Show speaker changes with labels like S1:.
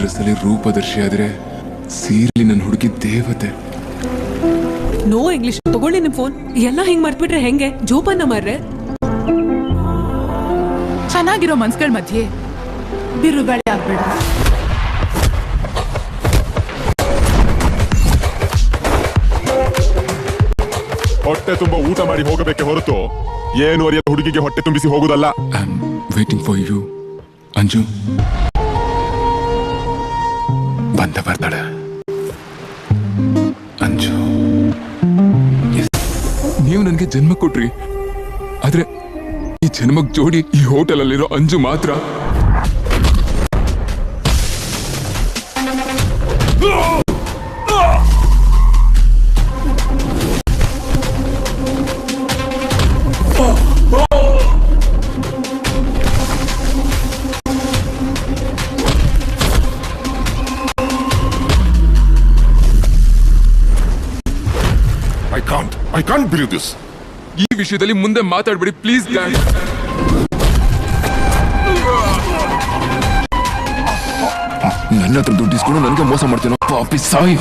S1: Dress ಅಲ್ಲಿ ರೂಪದರ್ಶಿ ಆದ್ರೆ ಸೀರೆಲಿ ನನ್ನ ಹುಡುಗಿ ದೇವತೆ.
S2: No English. ತಗೊಳ್ಳಿ ನಿಮ್ ಫೋನ್. ಎಲ್ಲ ಹಿಂಗ್ ಮಾಡ್ಬಿಟ್ರೆ ಹೆಂಗೆ? ಜೋಪಾನ ಮಾರ್ರೆ.
S3: ಚೆನ್ನಾಗಿರೋ ಮನ್ಸ್ಗಳ ಮಧ್ಯೆ ಬಿರುಗಾಳಿ ಆಗ್ಬೇಡ.
S4: ಹೊಟ್ಟೆ ತುಂಬಾ ಊಟ ಮಾಡಿ ಹೋಗಬೇಕೆ ಹೊರತು ಏನು ಅರಿಯದ ಹುಡುಗಿಗೆ ಹೊಟ್ಟೆ ತುಂಬಿಸಿ ಹೋಗುದಲ್ಲ.
S1: I am waiting for you Anju. ಬಂದ ಬರ್ತಾಳೆ ಅಂಜು. ನೀವು ನನಗೆ ಜನ್ಮ ಕೊಟ್ರಿ, ಆದ್ರೆ ಈ ಜನ್ಮಕ್ ಜೋಡಿ ಈ ಹೋಟೆಲ್ ಅಲ್ಲಿರೋ ಅಂಜು ಮಾತ್ರ.
S4: I can't believe this.
S1: ಈ ವಿಷಯದಲ್ಲಿ ಮುಂದೆ ಮಾತಾಡ್ಬೇಡಿ ಪ್ಲೀಸ್. ನನ್ನ ಹತ್ರ ದುಡ್ಡಿಸ್ಕೊಂಡು ನನಗೆ ಮೋಸ ಮಾಡ್ತೀನೋ ಪಾಪಿ ಸಾಯಿ.